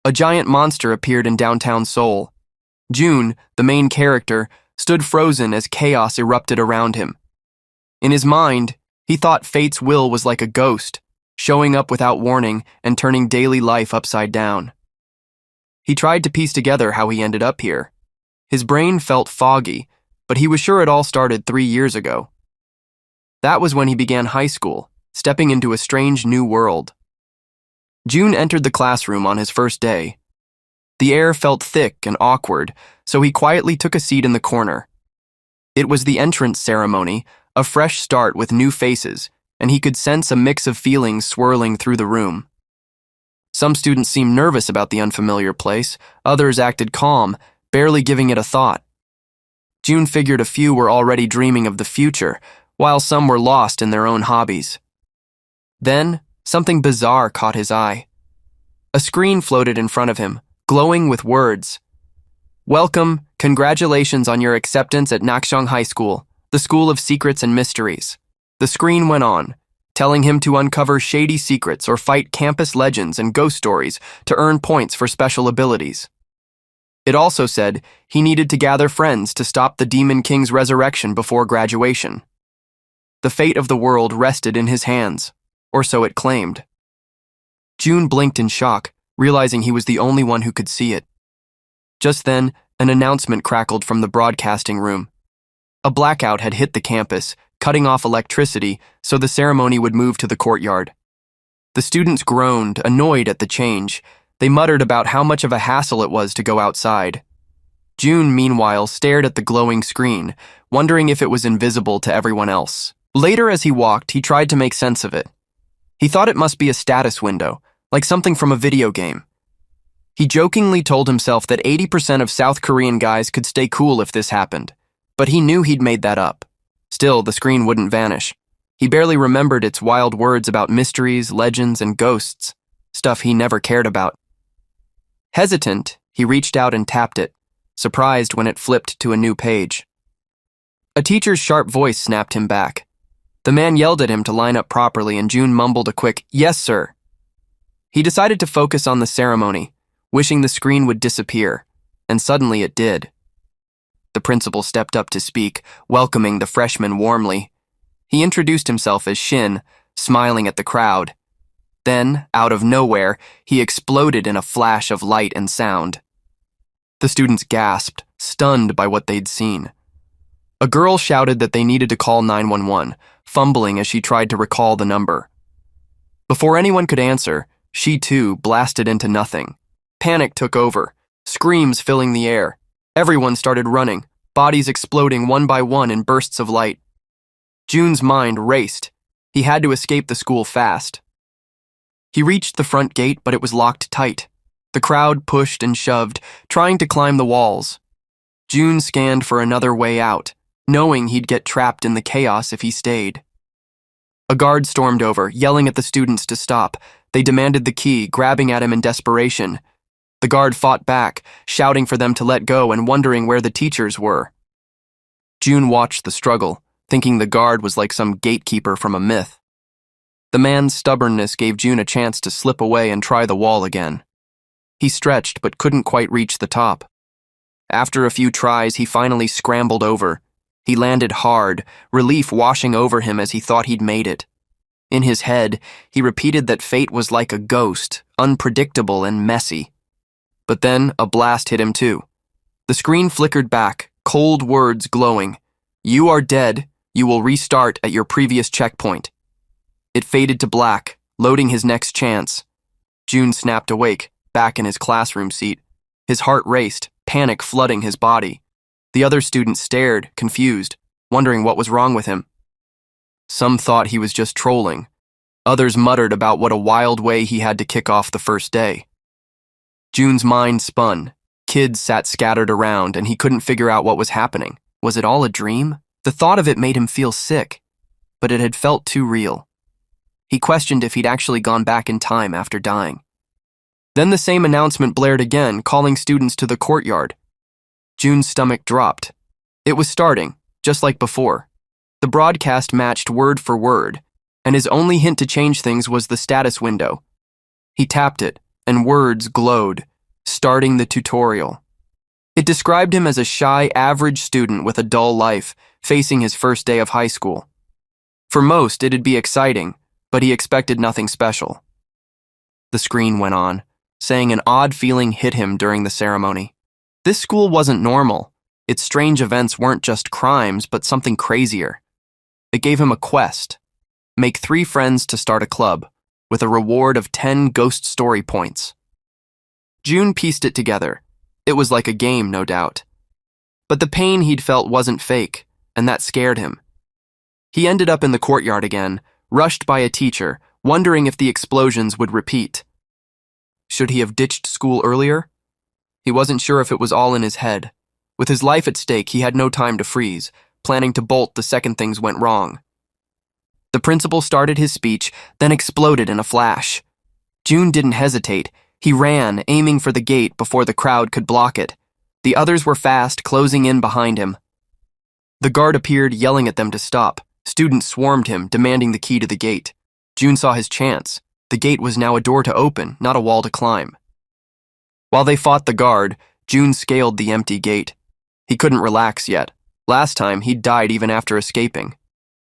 A giant monster appeared in downtown Seoul. June, the main character, stood frozen as chaos erupted around him. In his mind, he thought fate's will was like a ghost, showing up without warning and turning daily life upside down. He tried to piece together how he ended up here. His brain felt foggy, but he was sure it all started 3 years ago. That was when he began high school, stepping into a strange new world. June entered the classroom on his first day. The air felt thick and awkward, so he quietly took a seat in the corner. It was the entrance ceremony, a fresh start with new faces, and he could sense a mix of feelings swirling through the room. Some students seemed nervous about the unfamiliar place, others acted calm, barely giving it a thought. June figured a few were already dreaming of the future, while some were lost in their own hobbies. Then, something bizarre caught his eye. A screen floated in front of him, glowing with words. "Welcome, congratulations on your acceptance at Nakseong High School, the School of Secrets and Mysteries." The screen went on, telling him to uncover shady secrets or fight campus legends and ghost stories to earn points for special abilities. It also said he needed to gather friends to stop the Demon King's resurrection before graduation. The fate of the world rested in his hands, or so it claimed. June blinked in shock, realizing he was the only one who could see it. Just then, an announcement crackled from the broadcasting room. A blackout had hit the campus, cutting off electricity so the ceremony would move to the courtyard. The students groaned, annoyed at the change. They muttered about how much of a hassle it was to go outside. June, meanwhile, stared at the glowing screen, wondering if it was invisible to everyone else. Later, as he walked, he tried to make sense of it. He thought it must be a status window, like something from a video game. He jokingly told himself that 80% of South Korean guys could stay cool if this happened, but he knew he'd made that up. Still, the screen wouldn't vanish. He barely remembered its wild words about mysteries, legends, and ghosts, stuff he never cared about. Hesitant, he reached out and tapped it, surprised when it flipped to a new page. A teacher's sharp voice snapped him back. The man yelled at him to line up properly, and June mumbled a quick, "Yes, sir." He decided to focus on the ceremony, wishing the screen would disappear, and suddenly it did. The principal stepped up to speak, welcoming the freshman warmly. He introduced himself as Shin, smiling at the crowd. Then, out of nowhere, he exploded in a flash of light and sound. The students gasped, stunned by what they'd seen. A girl shouted that they needed to call 911, fumbling as she tried to recall the number. Before anyone could answer, she too blasted into nothing. Panic took over, screams filling the air. Everyone started running, bodies exploding one by one in bursts of light. June's mind raced. He had to escape the school fast. He reached the front gate, but it was locked tight. The crowd pushed and shoved, trying to climb the walls. June scanned for another way out, knowing he'd get trapped in the chaos if he stayed. A guard stormed over, yelling at the students to stop. They demanded the key, grabbing at him in desperation. The guard fought back, shouting for them to let go and wondering where the teachers were. June watched the struggle, thinking the guard was like some gatekeeper from a myth. The man's stubbornness gave June a chance to slip away and try the wall again. He stretched but couldn't quite reach the top. After a few tries, he finally scrambled over. He landed hard, relief washing over him as he thought he'd made it. In his head, he repeated that fate was like a ghost, unpredictable and messy. But then a blast hit him too. The screen flickered back, cold words glowing. "You are dead. You will restart at your previous checkpoint." It faded to black, loading his next chance. June snapped awake, back in his classroom seat. His heart raced, panic flooding his body. The other students stared, confused, wondering what was wrong with him. Some thought he was just trolling. Others muttered about what a wild way he had to kick off the first day. June's mind spun. Kids sat scattered around, and he couldn't figure out what was happening. Was it all a dream? The thought of it made him feel sick, but it had felt too real. He questioned if he'd actually gone back in time after dying. Then the same announcement blared again, calling students to the courtyard. June's stomach dropped. It was starting, just like before. The broadcast matched word for word, and his only hint to change things was the status window. He tapped it, and words glowed. starting the tutorial. It described him as a shy, average student with a dull life, facing his first day of high school. For most, it'd be exciting, but he expected nothing special. The screen went on, saying an odd feeling hit him during the ceremony. This school wasn't normal. Its strange events weren't just crimes, but something crazier. It gave him a quest. Make 3 friends to start a club, with a reward of 10 ghost story points. June pieced it together. It was like a game, no doubt. But the pain he'd felt wasn't fake, and that scared him. He ended up in the courtyard again, rushed by a teacher, wondering if the explosions would repeat. Should he have ditched school earlier? He wasn't sure if it was all in his head. With his life at stake, he had no time to freeze, planning to bolt the second things went wrong. The principal started his speech, then exploded in a flash. June didn't hesitate. He ran, aiming for the gate before the crowd could block it. The others were fast, closing in behind him. The guard appeared, yelling at them to stop. Students swarmed him, demanding the key to the gate. June saw his chance. The gate was now a door to open, not a wall to climb. While they fought the guard, June scaled the empty gate. He couldn't relax yet. Last time, he'd died even after escaping.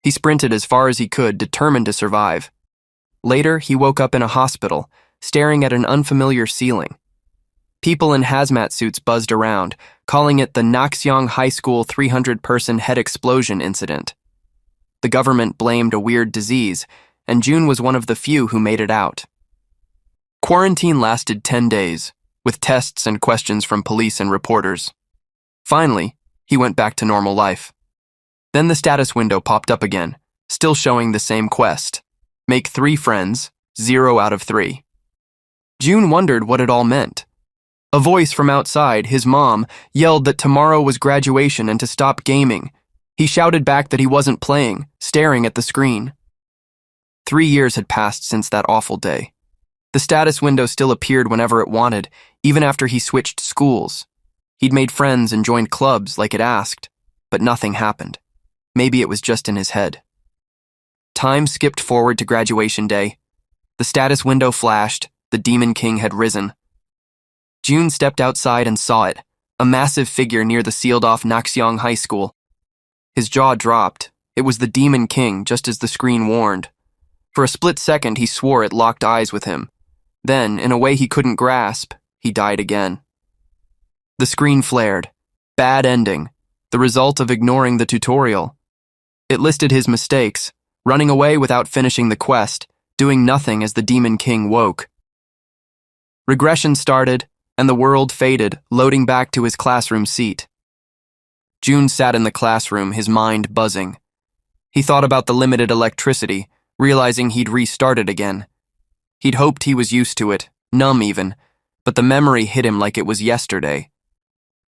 He sprinted as far as he could, determined to survive. Later, he woke up in a hospital, staring at an unfamiliar ceiling. People in hazmat suits buzzed around, calling it the Naxyong High School 300-person head explosion incident. The government blamed a weird disease, and June was one of the few who made it out. Quarantine lasted 10 days, with tests and questions from police and reporters. Finally, he went back to normal life. Then the status window popped up again, still showing the same quest. Make 3 friends, 0 out of 3. June wondered what it all meant. A voice from outside, his mom, yelled that tomorrow was graduation and to stop gaming. He shouted back that he wasn't playing, staring at the screen. 3 years had passed since that awful day. The status window still appeared whenever it wanted, even after he switched schools. He'd made friends and joined clubs like it asked, but nothing happened. Maybe it was just in his head. Time skipped forward to graduation day. The status window flashed. The Demon King had risen. June stepped outside and saw it, a massive figure near the sealed-off Naxyong High School. His jaw dropped. It was the Demon King, just as the screen warned. For a split second, he swore it locked eyes with him. Then, in a way he couldn't grasp, he died again. The screen flared. Bad ending. The result of ignoring the tutorial. It listed his mistakes, running away without finishing the quest, doing nothing as the Demon King woke. Regression started, and the world faded, loading back to his classroom seat. June sat in the classroom, his mind buzzing. He thought about the limited electricity, realizing he'd restarted again. He'd hoped he was used to it, numb even, but the memory hit him like it was yesterday.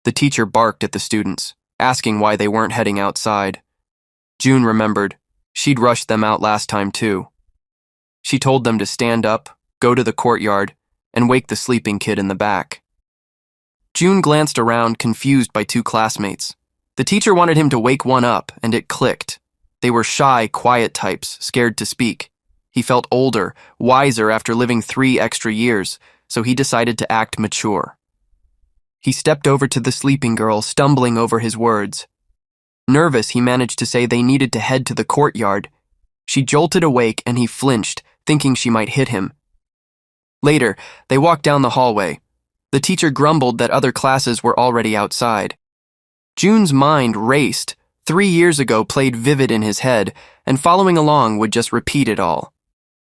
The teacher barked at the students, asking why they weren't heading outside. June remembered. She'd rushed them out last time too. She told them to stand up, go to the courtyard, and wake the sleeping kid in the back. June glanced around, confused by 2 classmates. The teacher wanted him to wake one up, and it clicked. They were shy, quiet types, scared to speak. He felt older, wiser after living 3 extra years, so he decided to act mature. He stepped over to the sleeping girl, stumbling over his words. Nervous, he managed to say they needed to head to the courtyard. She jolted awake, and he flinched, thinking she might hit him. Later, they walked down the hallway. The teacher grumbled that other classes were already outside. June's mind raced. 3 years ago played vivid in his head, and following along would just repeat it all.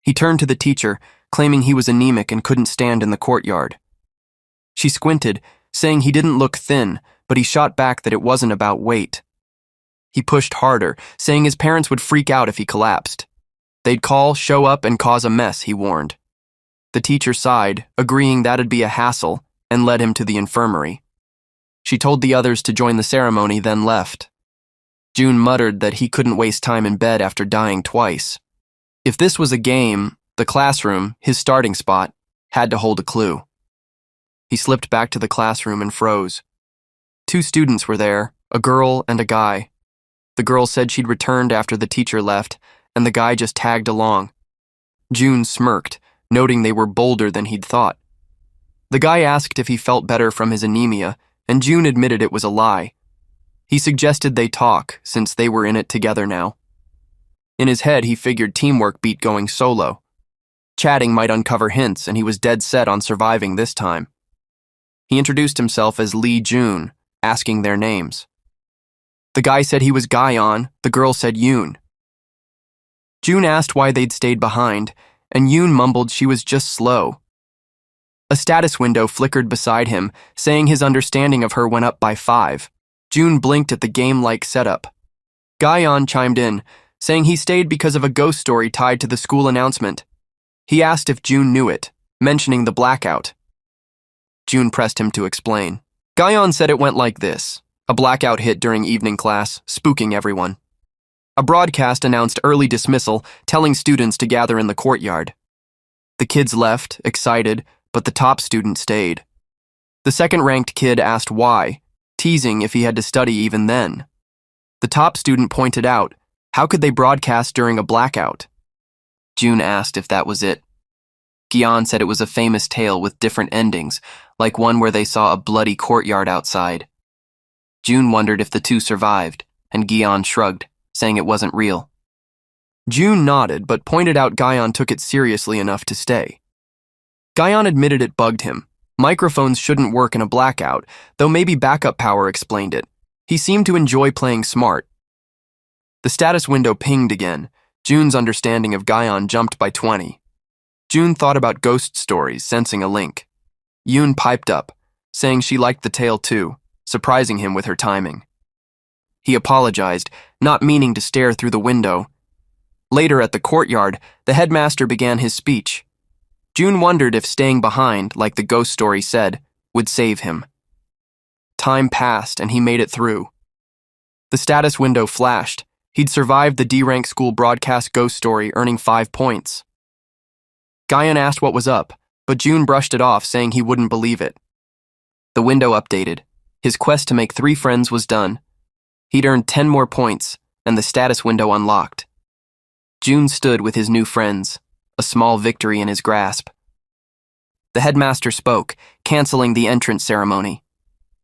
He turned to the teacher, claiming he was anemic and couldn't stand in the courtyard. She squinted, saying he didn't look thin, but he shot back that it wasn't about weight. He pushed harder, saying his parents would freak out if he collapsed. They'd call, show up, and cause a mess, he warned. The teacher sighed, agreeing that'd be a hassle, and led him to the infirmary. She told the others to join the ceremony, then left. June muttered that he couldn't waste time in bed after dying twice. If this was a game, the classroom, his starting spot, had to hold a clue. He slipped back to the classroom and froze. 2 students were there, a girl and a guy. The girl said she'd returned after the teacher left, and the guy just tagged along. June smirked, noting they were bolder than he'd thought. The guy asked if he felt better from his anemia, and June admitted it was a lie. He suggested they talk, since they were in it together now. In his head, he figured teamwork beat going solo. Chatting might uncover hints, and he was dead set on surviving this time. He introduced himself as Lee June, asking their names. The guy said he was Guyon, the girl said Yoon. June asked why they'd stayed behind, and Yoon mumbled she was just slow. A status window flickered beside him, saying his understanding of her went up by 5. June blinked at the game-like setup. Guyon chimed in, saying he stayed because of a ghost story tied to the school announcement. He asked if June knew it, mentioning the blackout. June pressed him to explain. Guyon said it went like this. A blackout hit during evening class, spooking everyone. A broadcast announced early dismissal, telling students to gather in the courtyard. The kids left, excited, but the top student stayed. The second-ranked kid asked why, teasing if he had to study even then. The top student pointed out, how could they broadcast during a blackout? June asked if that was it. Guyon said it was a famous tale with different endings, like one where they saw a bloody courtyard outside. June wondered if the two survived, and Guyon shrugged, saying it wasn't real. June nodded, but pointed out Guyon took it seriously enough to stay. Guyon admitted it bugged him. Microphones shouldn't work in a blackout, though maybe backup power explained it. He seemed to enjoy playing smart. The status window pinged again. June's understanding of Guyon jumped by 20. June thought about ghost stories, sensing a link. Yoon piped up, saying she liked the tale too, surprising him with her timing. He apologized, not meaning to stare through the window. Later at the courtyard, the headmaster began his speech. June wondered if staying behind, like the ghost story said, would save him. Time passed and he made it through. The status window flashed. He'd survived the D-rank school broadcast ghost story, earning 5 points. Guyon asked what was up, but June brushed it off, saying he wouldn't believe it. The window updated. His quest to make 3 friends was done. He'd earned 10 more points, and the status window unlocked. June stood with his new friends, a small victory in his grasp. The headmaster spoke, canceling the entrance ceremony.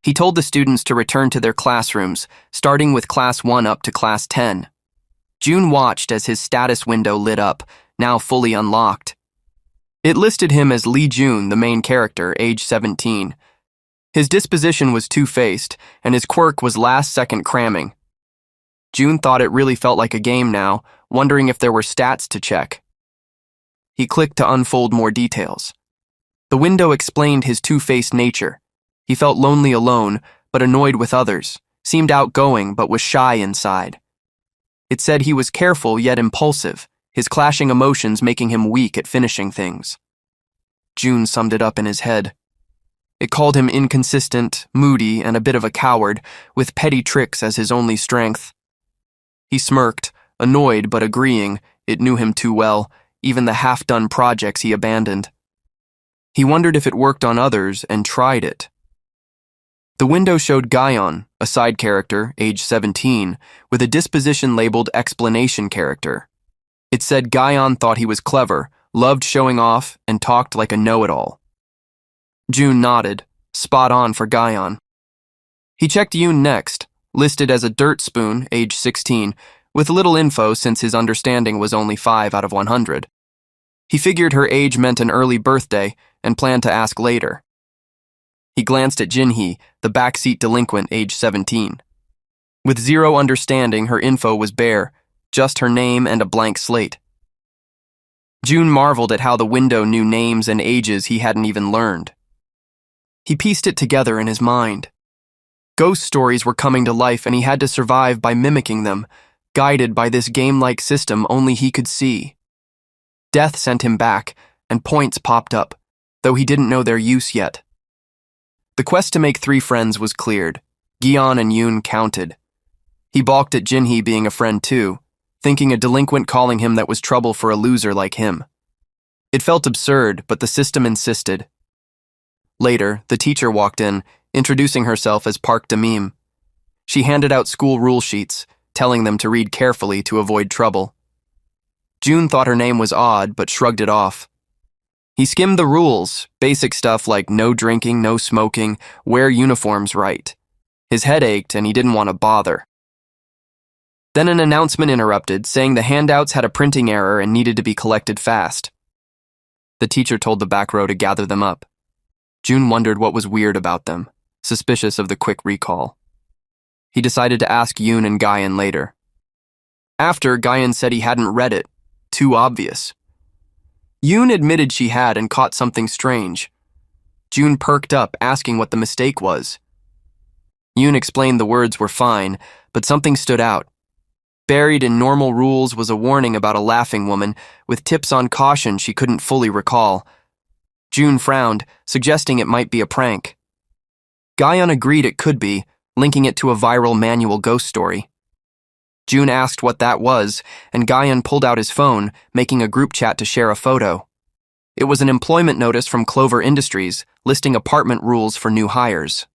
He told the students to return to their classrooms, starting with Class 1 up to Class 10. June watched as his status window lit up, now fully unlocked. It listed him as Lee June, the main character, age 17. His disposition was two-faced, and his quirk was last-second cramming. June thought it really felt like a game now, wondering if there were stats to check. He clicked to unfold more details. The window explained his two-faced nature. He felt lonely alone, but annoyed with others, seemed outgoing but was shy inside. It said he was careful yet impulsive, his clashing emotions making him weak at finishing things. June summed it up in his head. It called him inconsistent, moody, and a bit of a coward, with petty tricks as his only strength. He smirked, annoyed but agreeing, it knew him too well, even the half-done projects he abandoned. He wondered if it worked on others and tried it. The window showed Guyon, a side character, age 17, with a disposition labeled explanation character. It said Guyon thought he was clever, loved showing off, and talked like a know-it-all. June nodded, spot on for Guyon. He checked Yoon next, listed as a dirt spoon, age 16, with little info since his understanding was only 5 out of 100. He figured her age meant an early birthday and planned to ask later. He glanced at Jinhee, the backseat delinquent, age 17. With zero understanding, her info was bare, just her name and a blank slate. June marveled at how the window knew names and ages he hadn't even learned. He pieced it together in his mind. Ghost stories were coming to life and he had to survive by mimicking them, guided by this game-like system only he could see. Death sent him back, and points popped up, though he didn't know their use yet. The quest to make 3 friends was cleared. Guyon and Yoon counted. He balked at Jinhee being a friend too, thinking a delinquent calling him that was trouble for a loser like him. It felt absurd, but the system insisted. Later, the teacher walked in, introducing herself as Park Damim. She handed out school rule sheets, telling them to read carefully to avoid trouble. June thought her name was odd, but shrugged it off. He skimmed the rules, basic stuff like no drinking, no smoking, wear uniforms right. His head ached and he didn't want to bother. Then an announcement interrupted, saying the handouts had a printing error and needed to be collected fast. The teacher told the back row to gather them up. June wondered what was weird about them, suspicious of the quick recall. He decided to ask Yoon and Guyan later. After, Guyan said he hadn't read it. Too obvious. Yoon admitted she had and caught something strange. June perked up, asking what the mistake was. Yoon explained the words were fine, but something stood out. Buried in normal rules was a warning about a laughing woman, with tips on caution she couldn't fully recall. June frowned, suggesting it might be a prank. Guyan agreed it could be, linking it to a viral manual ghost story. June asked what that was, and Guyan pulled out his phone, making a group chat to share a photo. It was an employment notice from Clover Industries, listing apartment rules for new hires.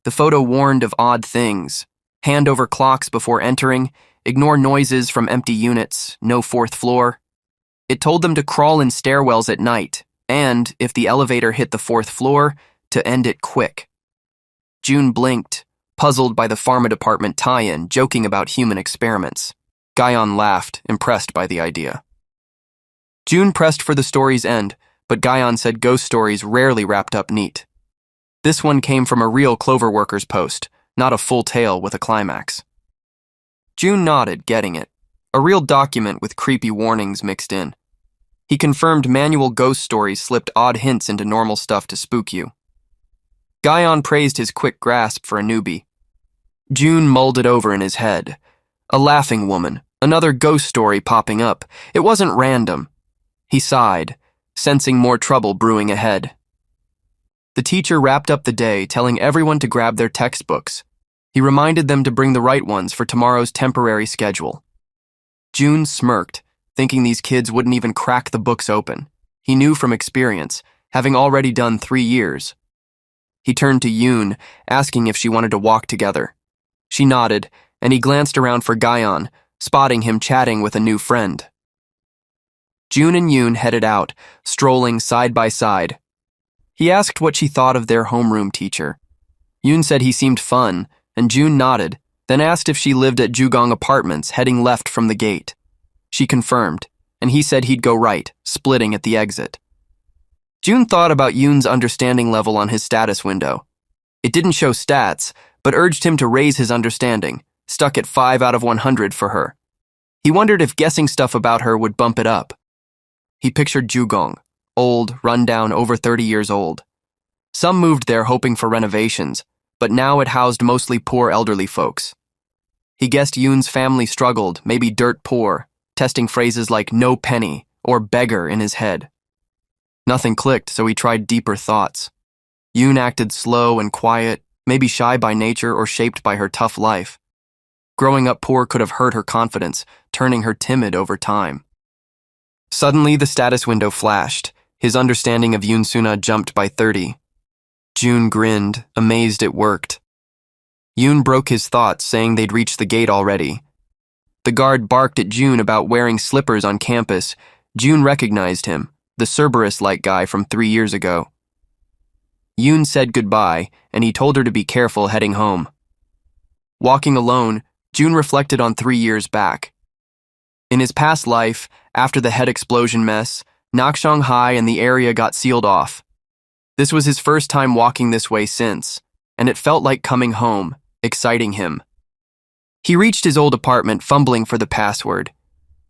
The photo warned of odd things: hand over clocks before entering, ignore noises from empty units, no fourth floor. It told them to crawl in stairwells at night, and, if the elevator hit the fourth floor, to end it quick. June blinked, puzzled by the pharma department tie-in, joking about human experiments. Guyan laughed, impressed by the idea. June pressed for the story's end, but Guyan said ghost stories rarely wrapped up neat. This one came from a real Clover worker's post, not a full tale with a climax. June nodded, getting it. A real document with creepy warnings mixed in. He confirmed manual ghost stories slipped odd hints into normal stuff to spook you. Guyan praised his quick grasp for a newbie. June mulled it over in his head. A laughing woman, another ghost story popping up. It wasn't random. He sighed, sensing more trouble brewing ahead. The teacher wrapped up the day, telling everyone to grab their textbooks. He reminded them to bring the right ones for tomorrow's temporary schedule. June smirked, thinking these kids wouldn't even crack the books open. He knew from experience, having already done 3 years. He turned to Yoon, asking if she wanted to walk together. She nodded, and he glanced around for Guyan, spotting him chatting with a new friend. June and Yoon headed out, strolling side by side. He asked what she thought of their homeroom teacher. Yoon said he seemed fun, and June nodded, then asked if she lived at Jugong Apartments, heading left from the gate. She confirmed, and he said he'd go right, splitting at the exit. June thought about Yoon's understanding level on his status window. It didn't show stats, but urged him to raise his understanding, stuck at 5 out of 100 for her. He wondered if guessing stuff about her would bump it up. He pictured Jugong, old, rundown, over 30 years old. Some moved there hoping for renovations, but now it housed mostly poor elderly folks. He guessed Yoon's family struggled, maybe dirt poor, testing phrases like no penny or beggar in his head. Nothing clicked, so he tried deeper thoughts. Yoon acted slow and quiet, maybe shy by nature or shaped by her tough life. Growing up poor could have hurt her confidence, turning her timid over time. Suddenly, the status window flashed. His understanding of Yoon-suna jumped by 30. June grinned, amazed it worked. Yoon broke his thoughts, saying they'd reached the gate already. The guard barked at June about wearing slippers on campus. June recognized him, the Cerberus-like guy from 3 years ago. Yoon said goodbye, and he told her to be careful heading home. Walking alone, June reflected on 3 years back. In his past life, after the head explosion mess, Nakshong High and the area got sealed off. This was his first time walking this way since, and it felt like coming home, exciting him. He reached his old apartment, fumbling for the password.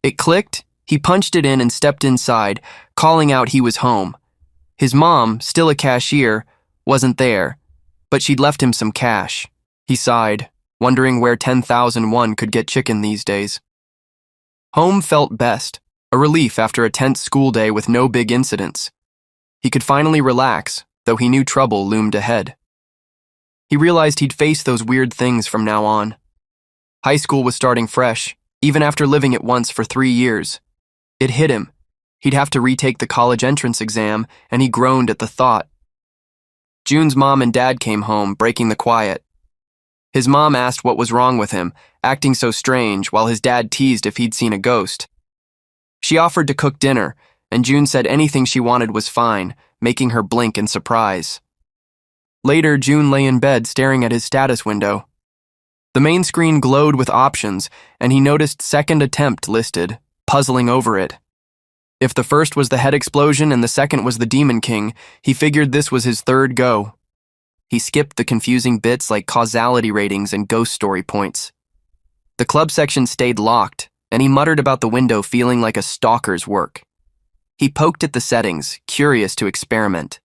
It clicked, he punched it in and stepped inside, calling out he was home. His mom, still a cashier, wasn't there, but she'd left him some cash. He sighed, wondering where 10,001 could get chicken these days. Home felt best, a relief after a tense school day with no big incidents. He could finally relax, though he knew trouble loomed ahead. He realized he'd face those weird things from now on. High school was starting fresh, even after living it once for 3 years. It hit him. He'd have to retake the college entrance exam, and he groaned at the thought. June's mom and dad came home, breaking the quiet. His mom asked what was wrong with him, acting so strange, while his dad teased if he'd seen a ghost. She offered to cook dinner, and June said anything she wanted was fine, making her blink in surprise. Later, June lay in bed staring at his status window. The main screen glowed with options, and he noticed second attempt listed, puzzling over it. If the first was the head explosion and the second was the Demon King, he figured this was his third go. He skipped the confusing bits like causality ratings and ghost story points. The club section stayed locked, and he muttered about the window feeling like a stalker's work. He poked at the settings, curious to experiment.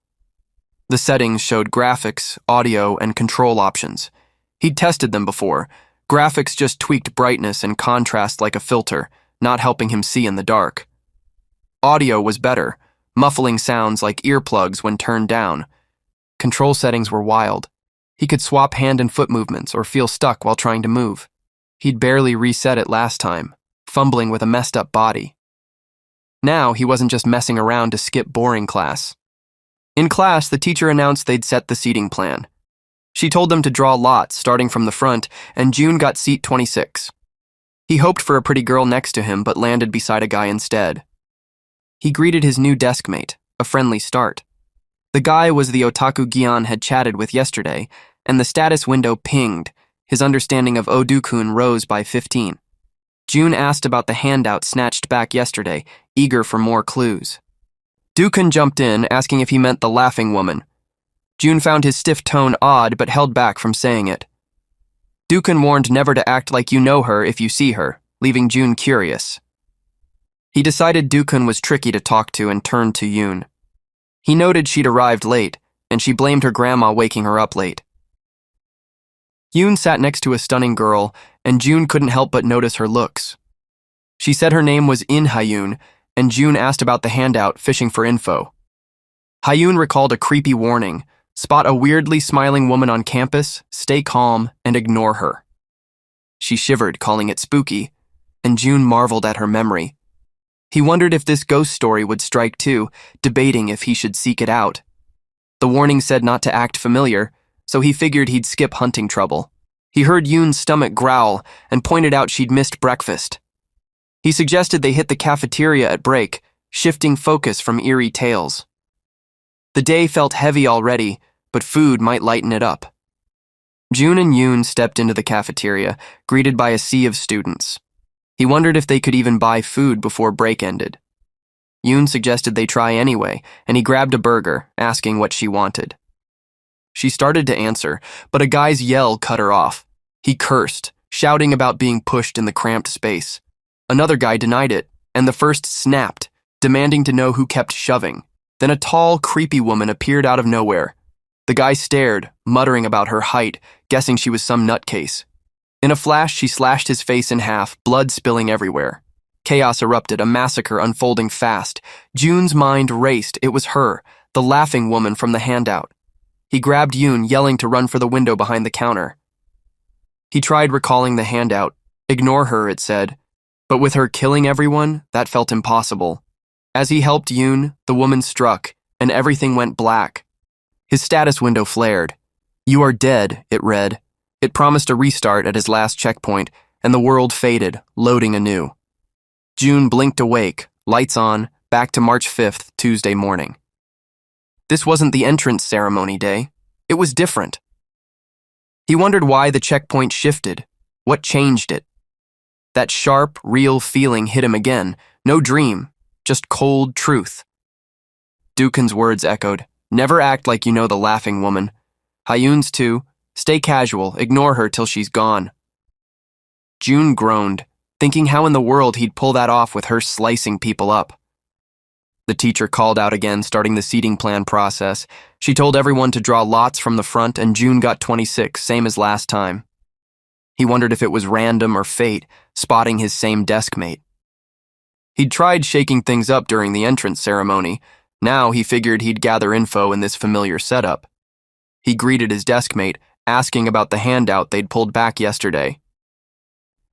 The settings showed graphics, audio, and control options. He'd tested them before. Graphics just tweaked brightness and contrast like a filter, not helping him see in the dark. Audio was better, muffling sounds like earplugs when turned down. Control settings were wild. He could swap hand and foot movements or feel stuck while trying to move. He'd barely reset it last time, fumbling with a messed up body. Now he wasn't just messing around to skip boring class. In class, the teacher announced they'd set the seating plan. She told them to draw lots starting from the front, and June got seat 26. He hoped for a pretty girl next to him, but landed beside a guy instead. He greeted his new desk mate, a friendly start. The guy was the otaku Gian had chatted with yesterday, and the status window pinged. His understanding of Odu-kun rose by 15. June asked about the handout snatched back yesterday, eager for more clues. Dukun jumped in, asking if he meant the laughing woman. June found his stiff tone odd, but held back from saying it. Dukun warned never to act like you know her if you see her, leaving June curious. He decided Dukun was tricky to talk to and turned to Yoon. He noted she'd arrived late, and she blamed her grandma waking her up late. Yoon sat next to a stunning girl, and June couldn't help but notice her looks. She said her name was In Hyun, and June asked about the handout, fishing for info. Hyun recalled a creepy warning: spot a weirdly smiling woman on campus, stay calm, and ignore her. She shivered, calling it spooky, and June marveled at her memory. He wondered if this ghost story would strike too, debating if he should seek it out. The warning said not to act familiar, so he figured he'd skip hunting trouble. He heard Yoon's stomach growl and pointed out she'd missed breakfast. He suggested they hit the cafeteria at break, shifting focus from eerie tales. The day felt heavy already, but food might lighten it up. June and Yoon stepped into the cafeteria, greeted by a sea of students. He wondered if they could even buy food before break ended. Yoon suggested they try anyway, and he grabbed a burger, asking what she wanted. She started to answer, but a guy's yell cut her off. He cursed, shouting about being pushed in the cramped space. Another guy denied it, and the first snapped, demanding to know who kept shoving. Then a tall, creepy woman appeared out of nowhere. The guy stared, muttering about her height, guessing she was some nutcase. In a flash, she slashed his face in half, blood spilling everywhere. Chaos erupted, a massacre unfolding fast. June's mind raced. It was her, the laughing woman from the handout. He grabbed Yoon, yelling to run for the window behind the counter. He tried recalling the handout. Ignore her, it said. But with her killing everyone, that felt impossible. As he helped Yoon, the woman struck, and everything went black. His status window flared. You are dead, it read. It promised a restart at his last checkpoint, and the world faded, loading anew. June blinked awake, lights on, back to March 5th, Tuesday morning. This wasn't the entrance ceremony day. It was different. He wondered why the checkpoint shifted, what changed it. That sharp, real feeling hit him again. No dream, just cold truth. Dukin's words echoed. Never act like you know the laughing woman. Hyun's too. Stay casual, ignore her till she's gone. June groaned, thinking how in the world he'd pull that off with her slicing people up. The teacher called out again, starting the seating plan process. She told everyone to draw lots from the front, and June got 26, same as last time. He wondered if it was random or fate, spotting his same desk mate. He'd tried shaking things up during the entrance ceremony. Now he figured he'd gather info in this familiar setup. He greeted his desk mate, asking about the handout they'd pulled back yesterday.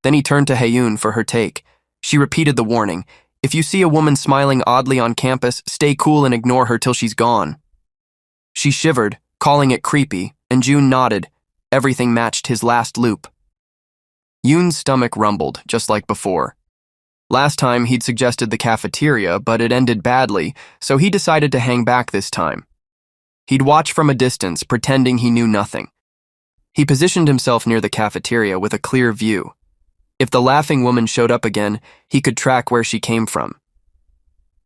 Then he turned to Hyun for her take. She repeated the warning. If you see a woman smiling oddly on campus, stay cool and ignore her till she's gone. She shivered, calling it creepy, and June nodded. Everything matched his last loop. Yoon's stomach rumbled, just like before. Last time he'd suggested the cafeteria, but it ended badly, so he decided to hang back this time. He'd watch from a distance, pretending he knew nothing. He positioned himself near the cafeteria with a clear view. If the laughing woman showed up again, he could track where she came from.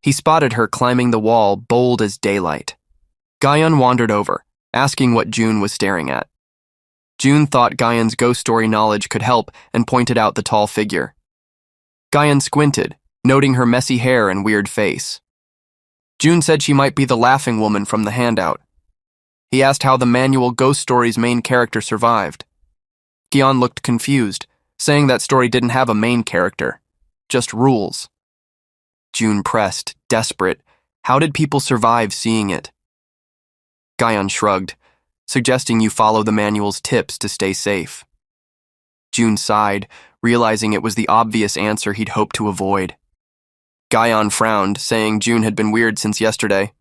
He spotted her climbing the wall, bold as daylight. Guyon wandered over, asking what June was staring at. June thought Guyon's ghost story knowledge could help and pointed out the tall figure. Guyon squinted, noting her messy hair and weird face. June said she might be the laughing woman from the handout. He asked how the manual ghost story's main character survived. Guyon looked confused, saying that story didn't have a main character, just rules. June pressed, desperate. How did people survive seeing it? Guyon shrugged, suggesting you follow the manual's tips to stay safe. June sighed, realizing it was the obvious answer he'd hoped to avoid. Guyon frowned, saying June had been weird since yesterday.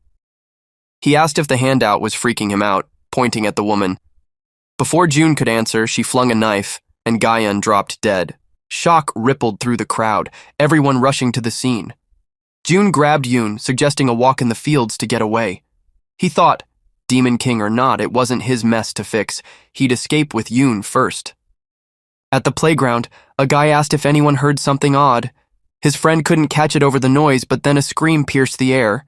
He asked if the handout was freaking him out, pointing at the woman. Before June could answer, she flung a knife, and Guyon dropped dead. Shock rippled through the crowd, everyone rushing to the scene. June grabbed Yoon, suggesting a walk in the fields to get away. He thought, Demon King or not, it wasn't his mess to fix. He'd escape with Yoon first. At the playground, a guy asked if anyone heard something odd. His friend couldn't catch it over the noise, but then a scream pierced the air.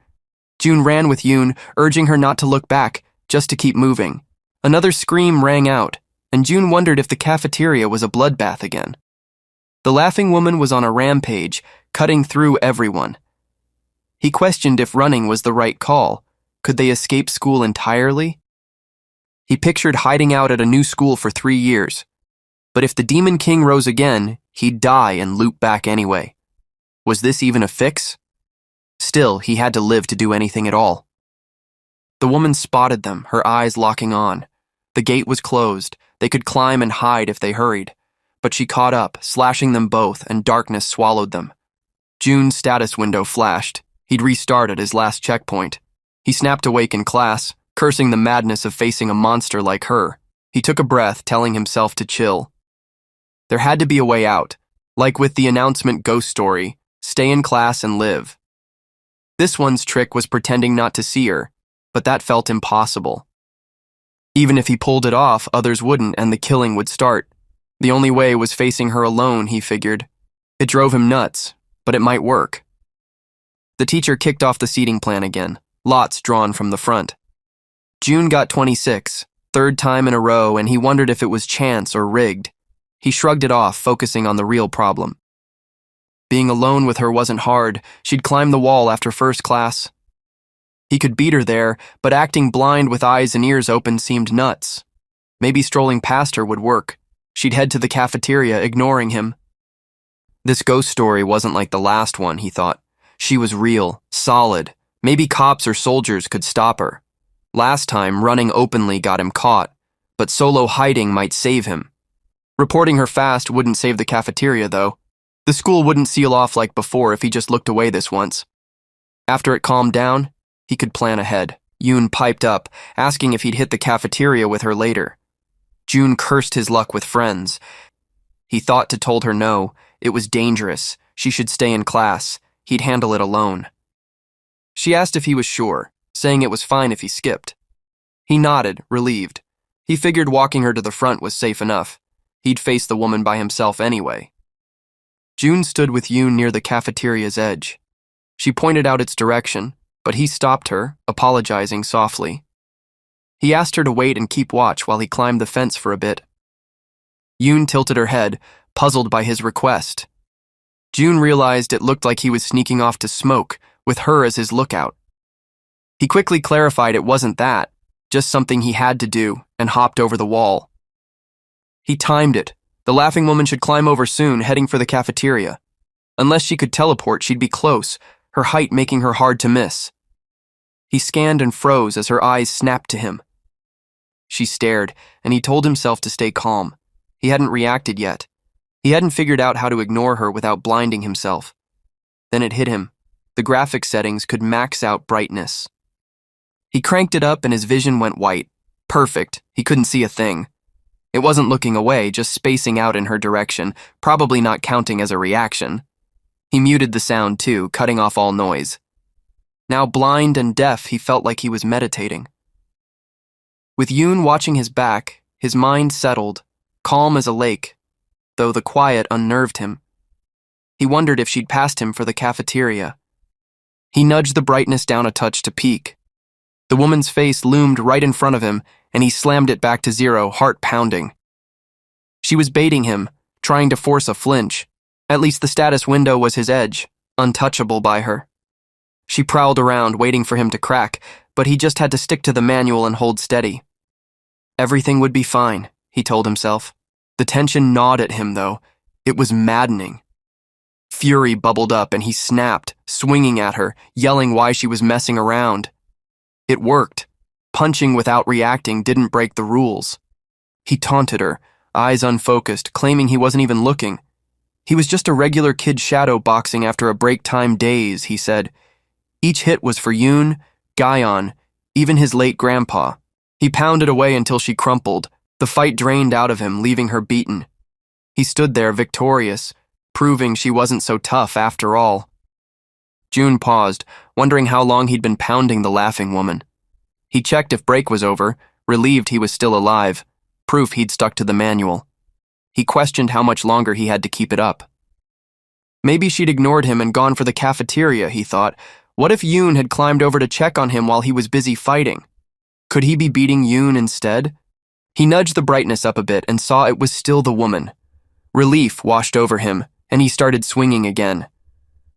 June ran with Yoon, urging her not to look back, just to keep moving. Another scream rang out, and June wondered if the cafeteria was a bloodbath again. The laughing woman was on a rampage, cutting through everyone. He questioned if running was the right call. Could they escape school entirely? He pictured hiding out at a new school for 3 years. But if the Demon King rose again, he'd die and loop back anyway. Was this even a fix? Still, he had to live to do anything at all. The woman spotted them, her eyes locking on. The gate was closed. They could climb and hide if they hurried. But she caught up, slashing them both, and darkness swallowed them. June's status window flashed. He'd restart at his last checkpoint. He snapped awake in class, cursing the madness of facing a monster like her. He took a breath, telling himself to chill. There had to be a way out. Like with the announcement ghost story, stay in class and live. This one's trick was pretending not to see her, but that felt impossible. Even if he pulled it off, others wouldn't and the killing would start. The only way was facing her alone, he figured. It drove him nuts, but it might work. The teacher kicked off the seating plan again, lots drawn from the front. June got 26, third time in a row, and he wondered if it was chance or rigged. He shrugged it off, focusing on the real problem. Being alone with her wasn't hard. She'd climb the wall after first class. He could beat her there, but acting blind with eyes and ears open seemed nuts. Maybe strolling past her would work. She'd head to the cafeteria, ignoring him. This ghost story wasn't like the last one, he thought. She was real, solid. Maybe cops or soldiers could stop her. Last time, running openly got him caught, but solo hiding might save him. Reporting her fast wouldn't save the cafeteria, though. The school wouldn't seal off like before if he just looked away this once. After it calmed down, he could plan ahead. Yoon piped up, asking if he'd hit the cafeteria with her later. June cursed his luck with friends. He thought to told her no, it was dangerous. She should stay in class. He'd handle it alone. She asked if he was sure, saying it was fine if he skipped. He nodded, relieved. He figured walking her to the front was safe enough. He'd face the woman by himself anyway. June stood with Yoon near the cafeteria's edge. She pointed out its direction, but he stopped her, apologizing softly. He asked her to wait and keep watch while he climbed the fence for a bit. Yoon tilted her head, puzzled by his request. June realized it looked like he was sneaking off to smoke, with her as his lookout. He quickly clarified it wasn't that, just something he had to do, and hopped over the wall. He timed it. The laughing woman should climb over soon, heading for the cafeteria. Unless she could teleport, she'd be close, her height making her hard to miss. He scanned and froze as her eyes snapped to him. She stared, and he told himself to stay calm. He hadn't reacted yet. He hadn't figured out how to ignore her without blinding himself. Then it hit him. The graphic settings could max out brightness. He cranked it up and his vision went white. Perfect. He couldn't see a thing. It wasn't looking away, just spacing out in her direction, probably not counting as a reaction. He muted the sound too, cutting off all noise. Now blind and deaf, he felt like he was meditating. With Yoon watching his back, his mind settled, calm as a lake, though the quiet unnerved him. He wondered if she'd passed him for the cafeteria. He nudged the brightness down a touch to peek. The woman's face loomed right in front of him, and he slammed it back to 0, heart pounding. She was baiting him, trying to force a flinch. At least the status window was his edge, untouchable by her. She prowled around, waiting for him to crack, but he just had to stick to the manual and hold steady. Everything would be fine, he told himself. The tension gnawed at him, though. It was maddening. Fury bubbled up, and he snapped, swinging at her, yelling why she was messing around. It worked. Punching without reacting didn't break the rules. He taunted her, eyes unfocused, claiming he wasn't even looking. He was just a regular kid shadow boxing after a break-time daze, he said. Each hit was for Yoon, Guyon, even his late grandpa. He pounded away until she crumpled. The fight drained out of him, leaving her beaten. He stood there victorious, proving she wasn't so tough after all. June paused, wondering how long he'd been pounding the laughing woman. He checked if break was over, relieved he was still alive, proof he'd stuck to the manual. He questioned how much longer he had to keep it up. Maybe she'd ignored him and gone for the cafeteria, he thought. What if Yoon had climbed over to check on him while he was busy fighting? Could he be beating Yoon instead? He nudged the brightness up a bit and saw it was still the woman. Relief washed over him, and he started swinging again.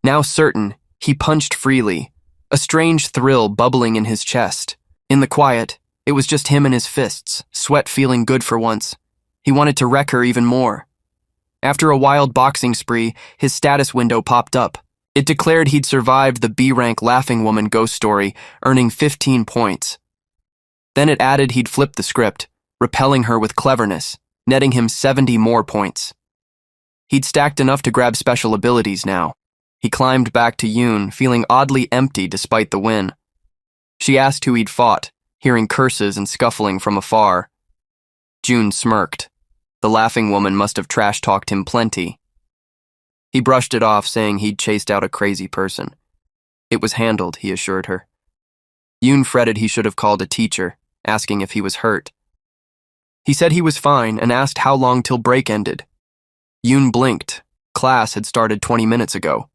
Now certain, he punched freely, a strange thrill bubbling in his chest. In the quiet, it was just him and his fists, sweat feeling good for once. He wanted to wreck her even more. After a wild boxing spree, his status window popped up. It declared he'd survived the B-rank laughing woman ghost story, earning 15 points. Then it added he'd flipped the script, repelling her with cleverness, netting him 70 more points. He'd stacked enough to grab special abilities now. He climbed back to Yoon, feeling oddly empty despite the win. She asked who he'd fought, hearing curses and scuffling from afar. June smirked. The laughing woman must have trash-talked him plenty. He brushed it off, saying he'd chased out a crazy person. It was handled, he assured her. Yoon fretted he should have called a teacher, asking if he was hurt. He said he was fine and asked how long till break ended. Yoon blinked. Class had started 20 minutes ago.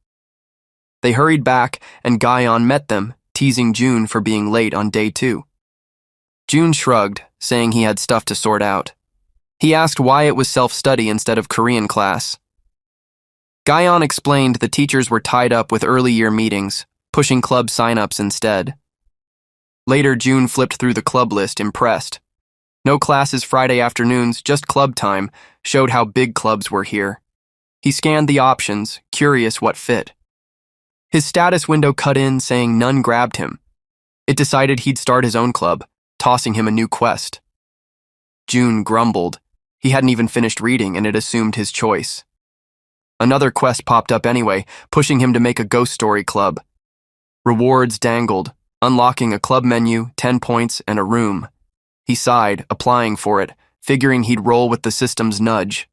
They hurried back, and Guyon met them, teasing June for being late on day 2. June shrugged, saying he had stuff to sort out. He asked why it was self-study instead of Korean class. Guyon explained the teachers were tied up with early year meetings, pushing club sign-ups instead. Later, June flipped through the club list, impressed. No classes Friday afternoons, just club time, showed how big clubs were here. He scanned the options, curious what fit. His status window cut in, saying none grabbed him. It decided he'd start his own club, tossing him a new quest. June grumbled. He hadn't even finished reading, and it assumed his choice. Another quest popped up anyway, pushing him to make a ghost story club. Rewards dangled, unlocking a club menu, 10 points, and a room. He sighed, applying for it, figuring he'd roll with the system's nudge.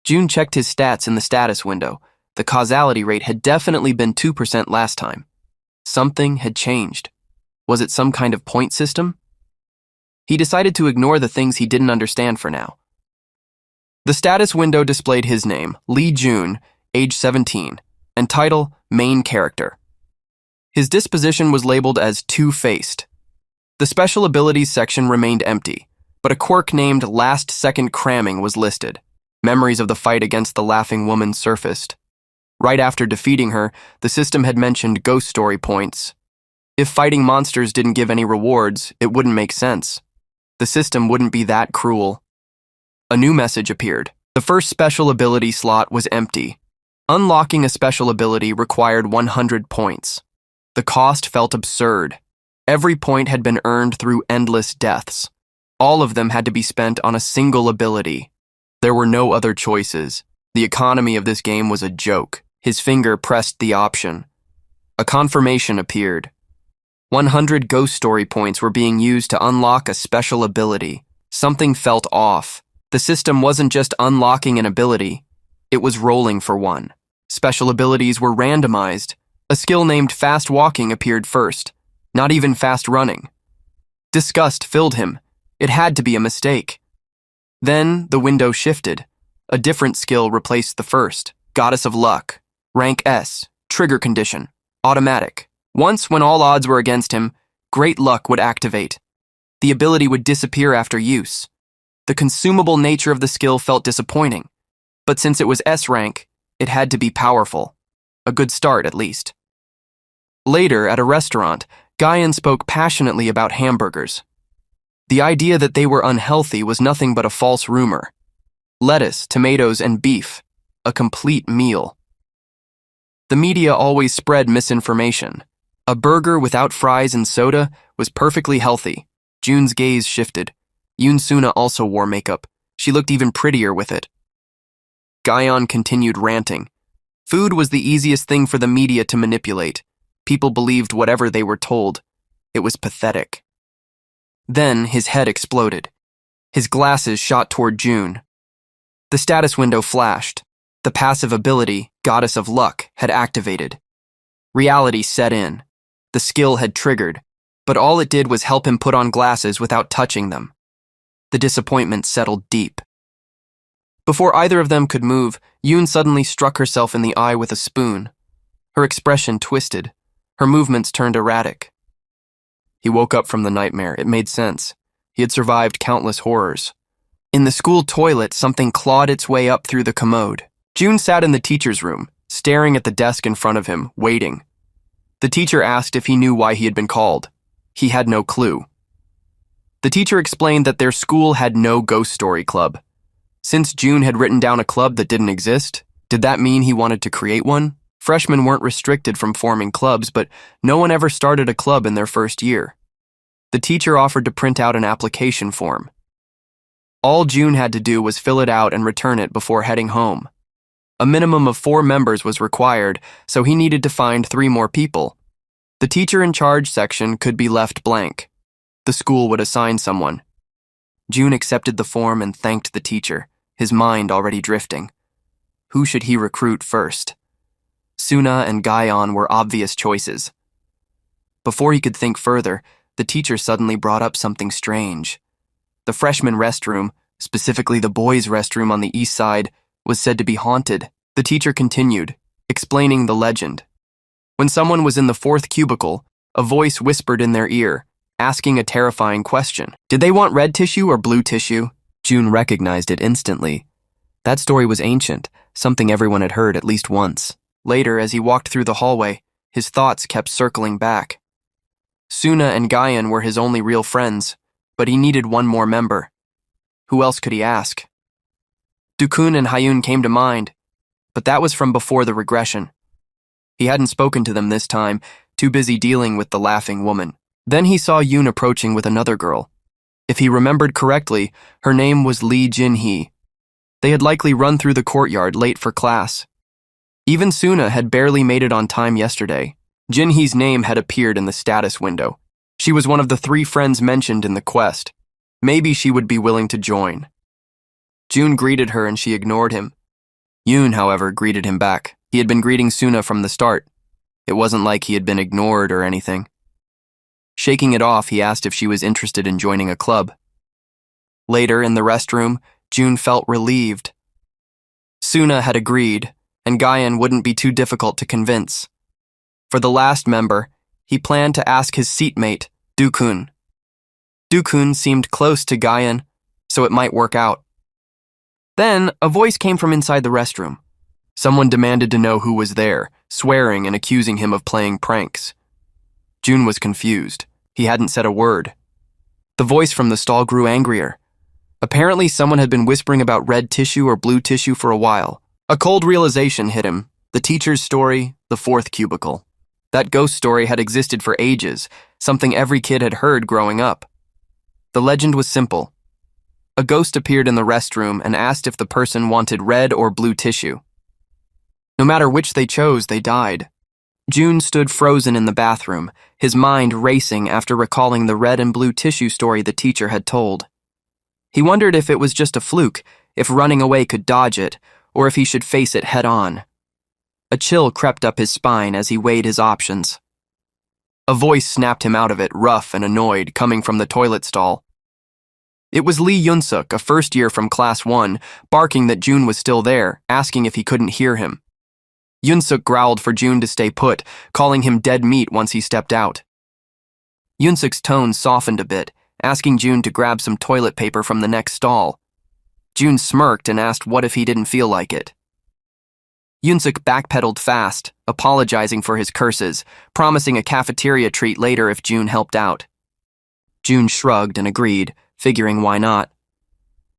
June checked his stats in the status window. The causality rate had definitely been 2% last time. Something had changed. Was it some kind of point system? He decided to ignore the things he didn't understand for now. The status window displayed his name, Lee June, age 17, and title, Main Character. His disposition was labeled as Two-Faced. The special abilities section remained empty, but a quirk named Last Second Cramming was listed. Memories of the fight against the laughing woman surfaced. Right after defeating her, the system had mentioned ghost story points. If fighting monsters didn't give any rewards, it wouldn't make sense. The system wouldn't be that cruel. A new message appeared. The first special ability slot was empty. Unlocking a special ability required 100 points. The cost felt absurd. Every point had been earned through endless deaths. All of them had to be spent on a single ability. There were no other choices. The economy of this game was a joke. His finger pressed the option. A confirmation appeared. 100 ghost story points were being used to unlock a special ability. Something felt off. The system wasn't just unlocking an ability, it was rolling for one. Special abilities were randomized. A skill named fast walking appeared first, not even fast running. Disgust filled him. It had to be a mistake. Then the window shifted. A different skill replaced the first. Goddess of Luck. Rank S. Trigger condition. Automatic. Once, when all odds were against him, great luck would activate. The ability would disappear after use. The consumable nature of the skill felt disappointing, but since it was S rank, it had to be powerful. A good start, at least. Later, at a restaurant, Guyan spoke passionately about hamburgers. The idea that they were unhealthy was nothing but a false rumor. Lettuce, tomatoes, and beef. A complete meal. The media always spread misinformation. A burger without fries and soda was perfectly healthy. Jun's gaze shifted. Yoon-suna also wore makeup. She looked even prettier with it. Guyan continued ranting. Food was the easiest thing for the media to manipulate. People believed whatever they were told. It was pathetic. Then his head exploded. His glasses shot toward June. The status window flashed. The passive ability, Goddess of Luck, had activated. Reality set in. The skill had triggered, but all it did was help him put on glasses without touching them. The disappointment settled deep. Before either of them could move, Yoon suddenly struck herself in the eye with a spoon. Her expression twisted. Her movements turned erratic. He woke up from the nightmare. It made sense. He had survived countless horrors. In the school toilet, something clawed its way up through the commode. June sat in the teacher's room, staring at the desk in front of him, waiting. The teacher asked if he knew why he had been called. He had no clue. The teacher explained that their school had no ghost story club. Since June had written down a club that didn't exist, did that mean he wanted to create one? Freshmen weren't restricted from forming clubs, but no one ever started a club in their first year. The teacher offered to print out an application form. All June had to do was fill it out and return it before heading home. A minimum of 4 members was required, so he needed to find 3 more people. The teacher in charge section could be left blank. The school would assign someone. June accepted the form and thanked the teacher, his mind already drifting. Who should he recruit first? Suna and Guyan were obvious choices. Before he could think further, the teacher suddenly brought up something strange. The freshman restroom, specifically the boys' restroom on the east side, was said to be haunted. The teacher continued, explaining the legend. When someone was in the 4th cubicle, a voice whispered in their ear, asking a terrifying question. Did they want red tissue or blue tissue? June recognized it instantly. That story was ancient, something everyone had heard at least once. Later, as he walked through the hallway, his thoughts kept circling back. Suna and Guyan were his only real friends, but he needed one more member. Who else could he ask? Dukun and Hyun came to mind, but that was from before the regression. He hadn't spoken to them this time, too busy dealing with the laughing woman. Then he saw Yoon approaching with another girl. If he remembered correctly, her name was Lee Jin-hee. They had likely run through the courtyard late for class. Even Suna had barely made it on time yesterday. Jin-hee's name had appeared in the status window. She was one of the 3 friends mentioned in the quest. Maybe she would be willing to join. June greeted her and she ignored him. Yoon, however, greeted him back. He had been greeting Suna from the start. It wasn't like he had been ignored or anything. Shaking it off, he asked if she was interested in joining a club. Later, in the restroom, June felt relieved. Suna had agreed, and Guyan wouldn't be too difficult to convince. For the last member, he planned to ask his seatmate, Dukun. Dukun seemed close to Guyan, so it might work out. Then, a voice came from inside the restroom. Someone demanded to know who was there, swearing and accusing him of playing pranks. June was confused. He hadn't said a word. The voice from the stall grew angrier. Apparently, someone had been whispering about red tissue or blue tissue for a while. A cold realization hit him. The teacher's story, the 4th cubicle. That ghost story had existed for ages, something every kid had heard growing up. The legend was simple. A ghost appeared in the restroom and asked if the person wanted red or blue tissue. No matter which they chose, they died. June stood frozen in the bathroom, his mind racing after recalling the red and blue tissue story the teacher had told. He wondered if it was just a fluke, if running away could dodge it, or if he should face it head on. A chill crept up his spine as he weighed his options. A voice snapped him out of it, rough and annoyed, coming from the toilet stall. It was Lee Yunsuk, a first year from Class 1, barking that June was still there, asking if he couldn't hear him. Yunsuk growled for June to stay put, calling him dead meat once he stepped out. Yunsuk's tone softened a bit, asking June to grab some toilet paper from the next stall. June smirked and asked what if he didn't feel like it. Yunsuk backpedaled fast, apologizing for his curses, promising a cafeteria treat later if June helped out. June shrugged and agreed, figuring why not.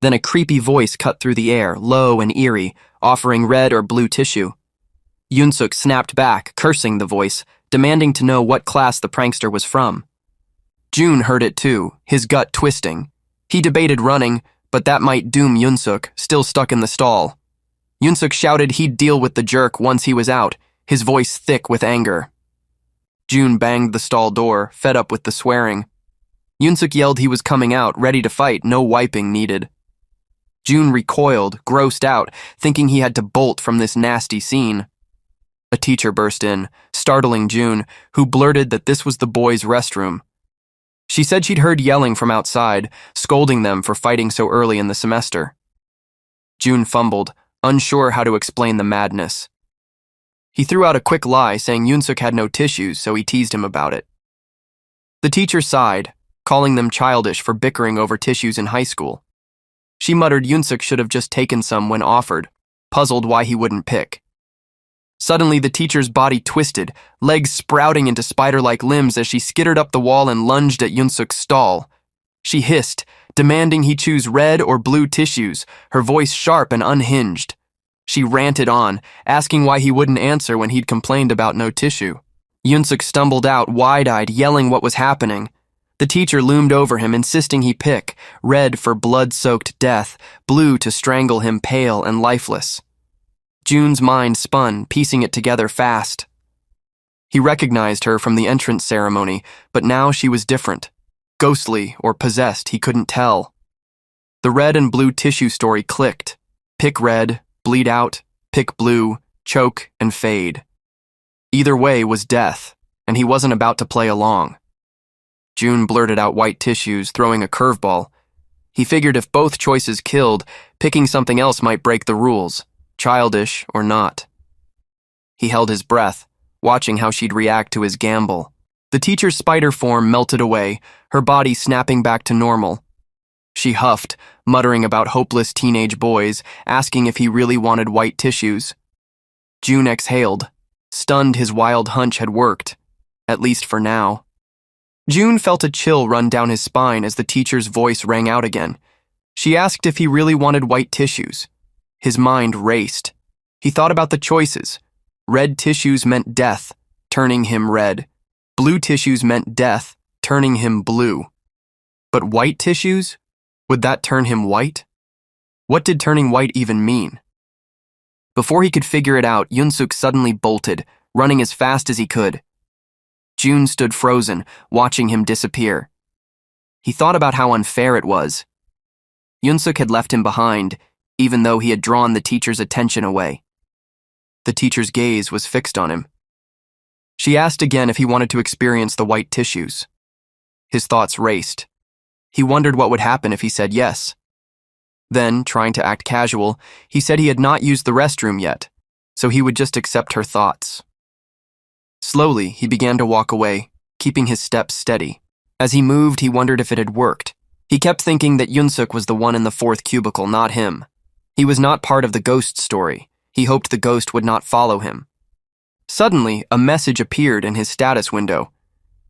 Then a creepy voice cut through the air, low and eerie, offering red or blue tissue. Yunsuk snapped back, cursing the voice, demanding to know what class the prankster was from. June heard it too, his gut twisting. He debated running, but that might doom Yunsuk, still stuck in the stall. Yunsuk shouted he'd deal with the jerk once he was out, his voice thick with anger. June banged the stall door, fed up with the swearing. Yunsuk yelled he was coming out, ready to fight, no wiping needed. June recoiled, grossed out, thinking he had to bolt from this nasty scene. A teacher burst in, startling June, who blurted that this was the boys' restroom. She said she'd heard yelling from outside, scolding them for fighting so early in the semester. June fumbled, unsure how to explain the madness. He threw out a quick lie, saying Yunsuk had no tissues, so he teased him about it. The teacher sighed, calling them childish for bickering over tissues in high school. She muttered Yunsuk should have just taken some when offered, puzzled why he wouldn't pick. Suddenly, the teacher's body twisted, legs sprouting into spider-like limbs as she skittered up the wall and lunged at Yunsuk's stall. She hissed, demanding he choose red or blue tissues, her voice sharp and unhinged. She ranted on, asking why he wouldn't answer when he'd complained about no tissue. Yunsuk stumbled out, wide-eyed, yelling what was happening. The teacher loomed over him, insisting he pick, red for blood-soaked death, blue to strangle him pale and lifeless. June's mind spun, piecing it together fast. He recognized her from the entrance ceremony, but now she was different. Ghostly or possessed, he couldn't tell. The red and blue tissue story clicked. Pick red, bleed out, pick blue, choke, and fade. Either way was death, and he wasn't about to play along. June blurted out white tissues, throwing a curveball. He figured if both choices killed, picking something else might break the rules, childish or not. He held his breath, watching how she'd react to his gamble. The teacher's spider form melted away, her body snapping back to normal. She huffed, muttering about hopeless teenage boys, asking if he really wanted white tissues. June exhaled, stunned his wild hunch had worked, at least for now. June felt a chill run down his spine as the teacher's voice rang out again. She asked if he really wanted white tissues. His mind raced. He thought about the choices. Red tissues meant death, turning him red. Blue tissues meant death, turning him blue. But white tissues? Would that turn him white? What did turning white even mean? Before he could figure it out, Yunsuk suddenly bolted, running as fast as he could. June stood frozen, watching him disappear. He thought about how unfair it was. Yunsuk had left him behind, even though he had drawn the teacher's attention away. The teacher's gaze was fixed on him. She asked again if he wanted to experience the white tissues. His thoughts raced. He wondered what would happen if he said yes. Then, trying to act casual, he said he had not used the restroom yet, so he would just accept her thoughts. Slowly, he began to walk away, keeping his steps steady. As he moved, he wondered if it had worked. He kept thinking that Yunsuk was the one in the fourth cubicle, not him. He was not part of the ghost story. He hoped the ghost would not follow him. Suddenly, a message appeared in his status window.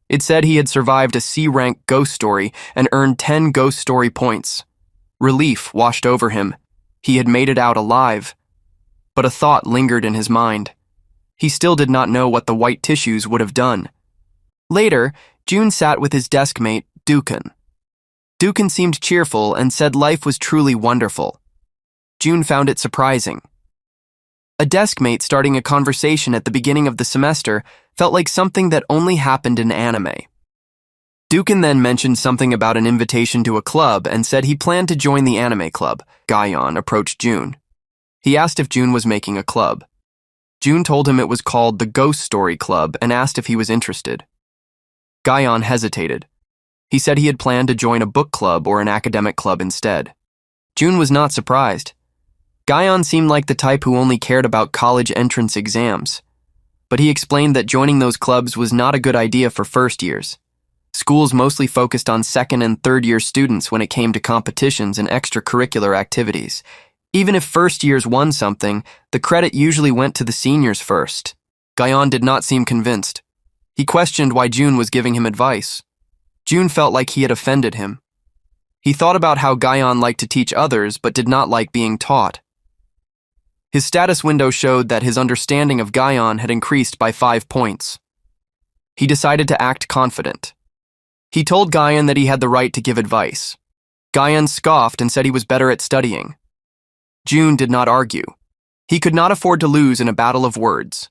It said he had survived a C-rank ghost story and earned 10 ghost story points. Relief washed over him. He had made it out alive. But a thought lingered in his mind. He still did not know what the white tissues would have done. Later, June sat with his desk mate, Dukan. Dukan seemed cheerful and said life was truly wonderful. June found it surprising. A desk mate starting a conversation at the beginning of the semester felt like something that only happened in anime. Dukan then mentioned something about an invitation to a club and said he planned to join the anime club. Guyon approached June. He asked if June was making a club. June told him it was called the Ghost Story Club and asked if he was interested. Guyon hesitated. He said he had planned to join a book club or an academic club instead. June was not surprised. Guyon seemed like the type who only cared about college entrance exams. But he explained that joining those clubs was not a good idea for first years. Schools mostly focused on second and third year students when it came to competitions and extracurricular activities. Even if first years won something, the credit usually went to the seniors first. Guyon did not seem convinced. He questioned why June was giving him advice. June felt like he had offended him. He thought about how Guyon liked to teach others but did not like being taught. His status window showed that his understanding of Guyon had increased by 5 points. He decided to act confident. He told Guyon that he had the right to give advice. Guyon scoffed and said he was better at studying. June did not argue. He could not afford to lose in a battle of words.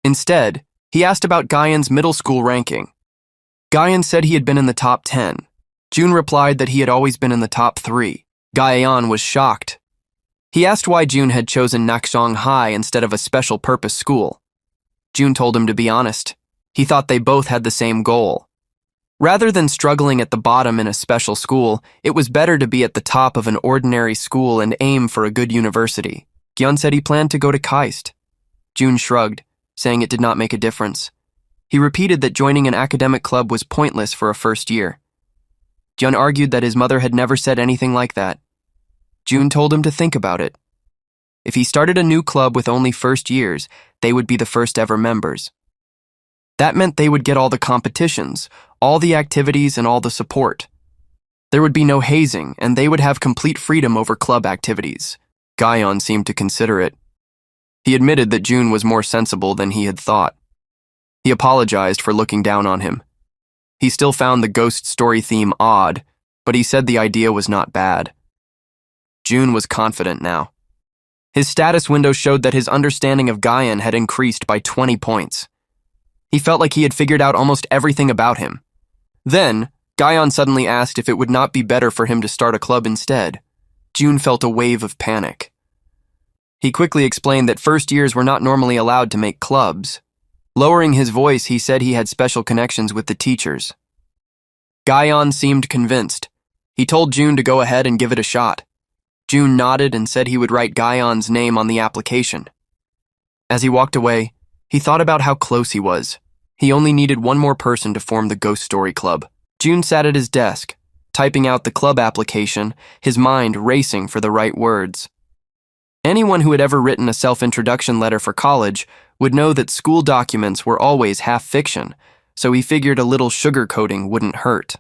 Instead, he asked about Guyon's middle school ranking. Guyon said he had been in the top 10. June replied that he had always been in the top 3. Guyon was shocked. He asked why June had chosen Nakshong High instead of a special-purpose school. June told him to be honest. He thought they both had the same goal. Rather than struggling at the bottom in a special school, it was better to be at the top of an ordinary school and aim for a good university. Guyon said he planned to go to KAIST. June shrugged, saying it did not make a difference. He repeated that joining an academic club was pointless for a first year. Guyon argued that his mother had never said anything like that. June told him to think about it. If he started a new club with only first years, they would be the first ever members. That meant they would get all the competitions, all the activities, and all the support. There would be no hazing, and they would have complete freedom over club activities. Guyon seemed to consider it. He admitted that June was more sensible than he had thought. He apologized for looking down on him. He still found the ghost story theme odd, but he said the idea was not bad. June was confident now. His status window showed that his understanding of Guyon had increased by 20 points. He felt like he had figured out almost everything about him. Then, Guyon suddenly asked if it would not be better for him to start a club instead. June felt a wave of panic. He quickly explained that first years were not normally allowed to make clubs. Lowering his voice, he said he had special connections with the teachers. Guyon seemed convinced. He told June to go ahead and give it a shot. June nodded and said he would write Guyon's name on the application. As he walked away, he thought about how close he was. He only needed one more person to form the Ghost Story Club. June sat at his desk, typing out the club application, his mind racing for the right words. Anyone who had ever written a self-introduction letter for college would know that school documents were always half fiction, so he figured a little sugarcoating wouldn't hurt.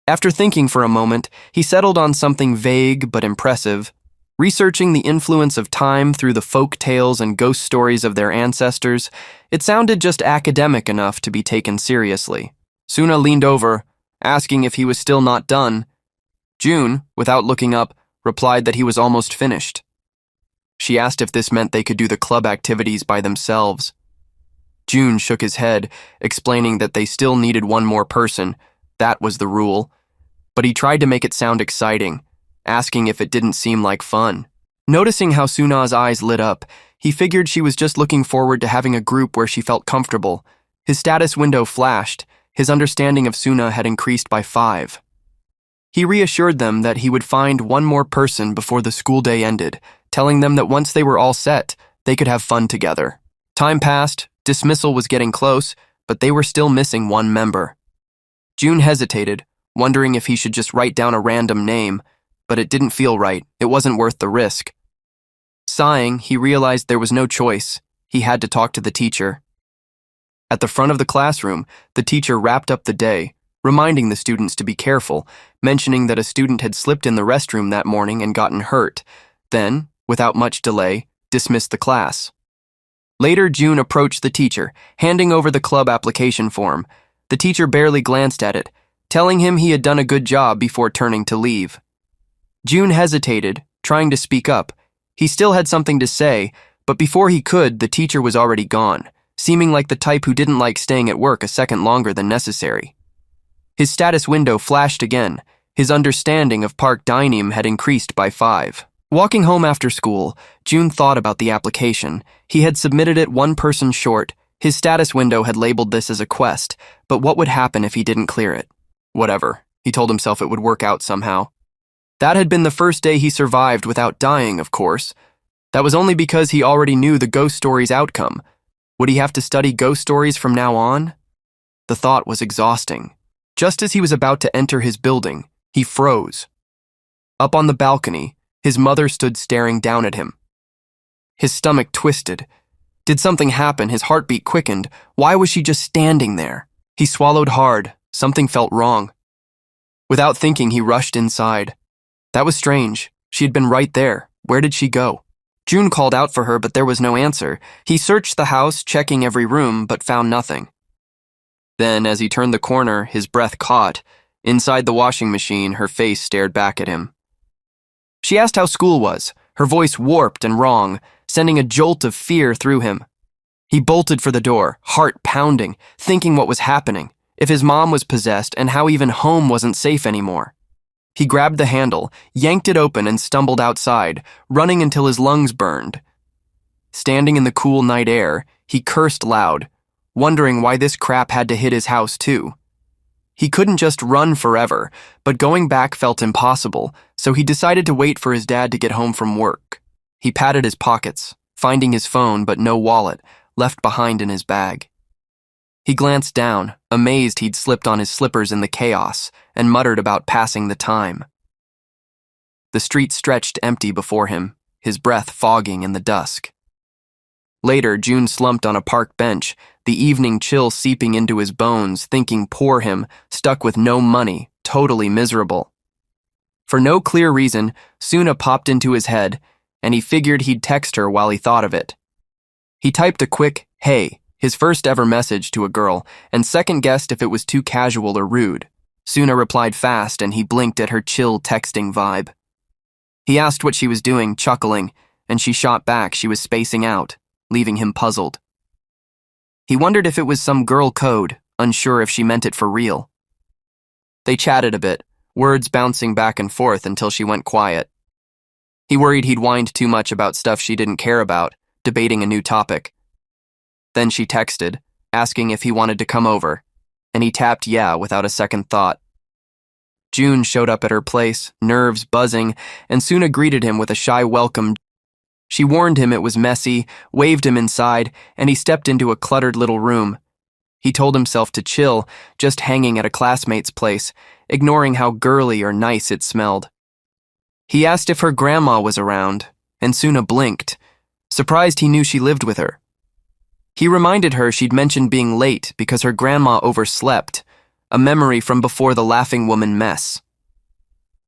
After thinking for a moment, he settled on something vague but impressive. Researching the influence of time through the folk tales and ghost stories of their ancestors, it sounded just academic enough to be taken seriously. Suna leaned over, asking if he was still not done. June, without looking up, replied that he was almost finished. She asked if this meant they could do the club activities by themselves. June shook his head, explaining that they still needed one more person. That was the rule. But he tried to make it sound exciting, asking if it didn't seem like fun. Noticing how Suna's eyes lit up, he figured she was just looking forward to having a group where she felt comfortable. His status window flashed. His understanding of Suna had increased by 5. He reassured them that he would find one more person before the school day ended, telling them that once they were all set, they could have fun together. Time passed, dismissal was getting close, but they were still missing one member. June hesitated, wondering if he should just write down a random name, but it didn't feel right. It wasn't worth the risk. Sighing, he realized there was no choice. He had to talk to the teacher. At the front of the classroom, the teacher wrapped up the day, reminding the students to be careful, mentioning that a student had slipped in the restroom that morning and gotten hurt. Then, without much delay, dismissed the class. Later, June approached the teacher, handing over the club application form. The teacher barely glanced at it, telling him he had done a good job before turning to leave. June hesitated, trying to speak up. He still had something to say, but before he could, the teacher was already gone, seeming like the type who didn't like staying at work a second longer than necessary. His status window flashed again. His understanding of Park Dynam had increased by 5. Walking home after school, June thought about the application. He had submitted it one person short. His status window had labeled this as a quest, but what would happen if he didn't clear it? Whatever. He told himself it would work out somehow. That had been the first day he survived without dying, of course. That was only because he already knew the ghost story's outcome. Would he have to study ghost stories from now on? The thought was exhausting. Just as he was about to enter his building, he froze. Up on the balcony, his mother stood staring down at him. His stomach twisted. Did something happen? His heartbeat quickened. Why was she just standing there? He swallowed hard. Something felt wrong. Without thinking, he rushed inside. That was strange. She had been right there. Where did she go? June called out for her, but there was no answer. He searched the house, checking every room, but found nothing. Then, as he turned the corner, his breath caught. Inside the washing machine, her face stared back at him. She asked how school was, her voice warped and wrong, sending a jolt of fear through him. He bolted for the door, heart pounding, thinking what was happening, if his mom was possessed and how even home wasn't safe anymore. He grabbed the handle, yanked it open and stumbled outside, running until his lungs burned. Standing in the cool night air, he cursed loud, wondering why this crap had to hit his house too. He couldn't just run forever, but going back felt impossible, so he decided to wait for his dad to get home from work. He patted his pockets, finding his phone but no wallet, left behind in his bag. He glanced down, amazed he'd slipped on his slippers in the chaos, and muttered about passing the time. The street stretched empty before him, his breath fogging in the dusk. Later, June slumped on a park bench, the evening chill seeping into his bones, thinking poor him, stuck with no money, totally miserable. For no clear reason, Suna popped into his head, and he figured he'd text her while he thought of it. He typed a quick, "Hey," his first ever message to a girl, and second-guessed if it was too casual or rude. Suna replied fast, and he blinked at her chill texting vibe. He asked what she was doing, chuckling, and she shot back she was spacing out, leaving him puzzled. He wondered if it was some girl code, unsure if she meant it for real. They chatted a bit, words bouncing back and forth until she went quiet. He worried he'd whined too much about stuff she didn't care about, debating a new topic. Then she texted, asking if he wanted to come over, and he tapped yeah without a second thought. June showed up at her place, nerves buzzing, and Suna greeted him with a shy welcome. She warned him it was messy, waved him inside, and he stepped into a cluttered little room. He told himself to chill, just hanging at a classmate's place, ignoring how girly or nice it smelled. He asked if her grandma was around, and Suna blinked, surprised he knew she lived with her. He reminded her she'd mentioned being late because her grandma overslept, a memory from before the laughing woman mess.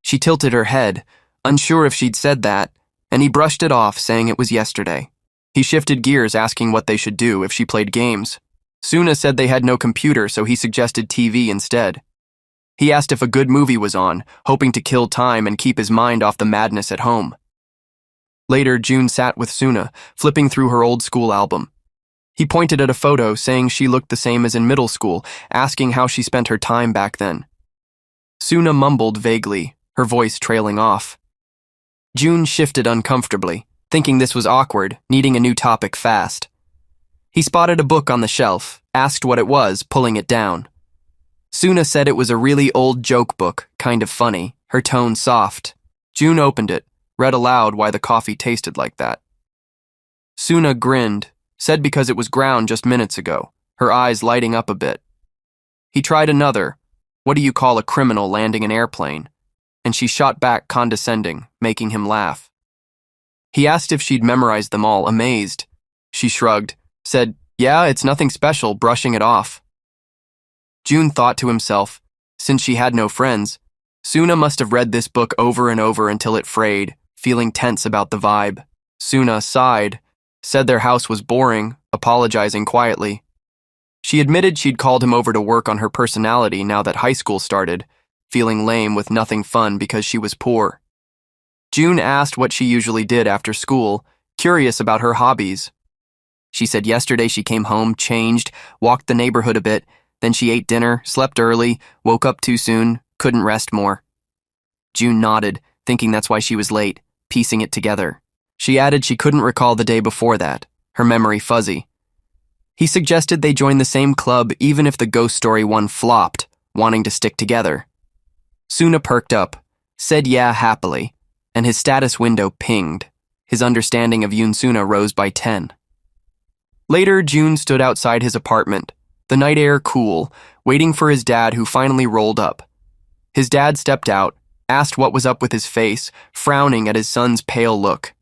She tilted her head, unsure if she'd said that, and he brushed it off, saying it was yesterday. He shifted gears, asking what they should do if she played games. Suna said they had no computer, so he suggested TV instead. He asked if a good movie was on, hoping to kill time and keep his mind off the madness at home. Later, June sat with Suna, flipping through her old school album. He pointed at a photo, saying she looked the same as in middle school, asking how she spent her time back then. Suna mumbled vaguely, her voice trailing off. June shifted uncomfortably, thinking this was awkward, needing a new topic fast. He spotted a book on the shelf, asked what it was, pulling it down. Suna said it was a really old joke book, kind of funny, her tone soft. June opened it, read aloud why the coffee tasted like that. Suna grinned, said because it was ground just minutes ago, her eyes lighting up a bit. He tried another, what do you call a criminal landing an airplane? And she shot back condescending, making him laugh. He asked if she'd memorized them all, amazed. She shrugged, said, yeah, it's nothing special, brushing it off. June thought to himself, since she had no friends, Suna must have read this book over and over until it frayed, feeling tense about the vibe. Suna sighed, said their house was boring, apologizing quietly. She admitted she'd called him over to work on her personality now that high school started, feeling lame with nothing fun because she was poor. June asked what she usually did after school, curious about her hobbies. She said yesterday she came home, changed, walked the neighborhood a bit, then she ate dinner, slept early, woke up too soon, couldn't rest more. June nodded, thinking that's why she was late, piecing it together. She added she couldn't recall the day before that, her memory fuzzy. He suggested they join the same club even if the ghost story one flopped, wanting to stick together. Suna perked up, said yeah happily, and his status window pinged. His understanding of Yoon-suna rose by 10. Later, June stood outside his apartment, the night air cool, waiting for his dad who finally rolled up. His dad stepped out, asked what was up with his face, frowning at his son's pale look.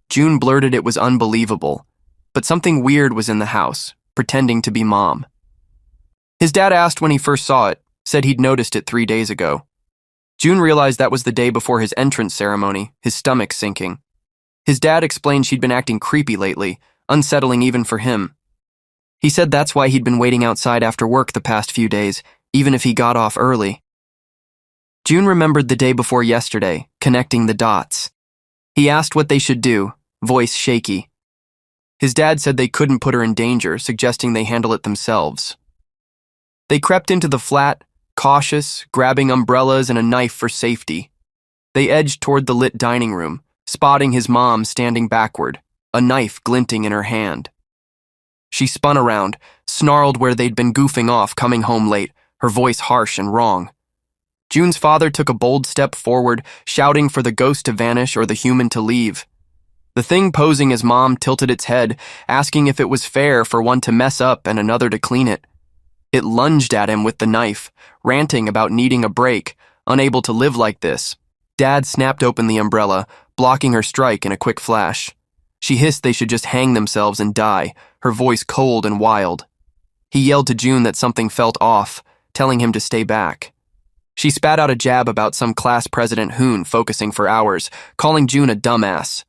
June blurted it was unbelievable, but something weird was in the house, pretending to be Mom. His dad asked when he first saw it, said he'd noticed it 3 days ago. June realized that was the day before his entrance ceremony, his stomach sinking. His dad explained she'd been acting creepy lately, unsettling even for him. He said that's why he'd been waiting outside after work the past few days, even if he got off early. June remembered the day before yesterday, connecting the dots. He asked what they should do, voice shaky. His dad said they couldn't put her in danger, suggesting they handle it themselves. They crept into the flat, cautious, grabbing umbrellas and a knife for safety. They edged toward the lit dining room, spotting his mom standing backward, a knife glinting in her hand. She spun around, snarled where they'd been goofing off coming home late, her voice harsh and wrong. June's father took a bold step forward, shouting for the ghost to vanish or the human to leave. The thing posing as Mom tilted its head, asking if it was fair for one to mess up and another to clean it. It lunged at him with the knife, ranting about needing a break, unable to live like this. Dad snapped open the umbrella, blocking her strike in a quick flash. She hissed they should just hang themselves and die, her voice cold and wild. He yelled to June that something felt off, telling him to stay back. She spat out a jab about some class president hoon focusing for hours, calling June a dumbass.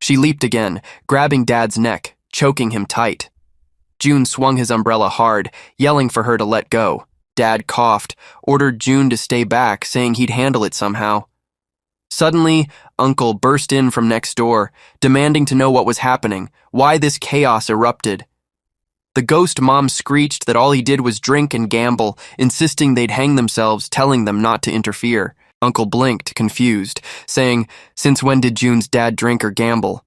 She leaped again, grabbing Dad's neck, choking him tight. June swung his umbrella hard, yelling for her to let go. Dad coughed, ordered June to stay back, saying he'd handle it somehow. Suddenly, Uncle burst in from next door, demanding to know what was happening, why this chaos erupted. The ghost Mom screeched that all he did was drink and gamble, insisting they'd hang themselves, telling them not to interfere. Uncle blinked, confused, saying, "Since when did June's dad drink or gamble?"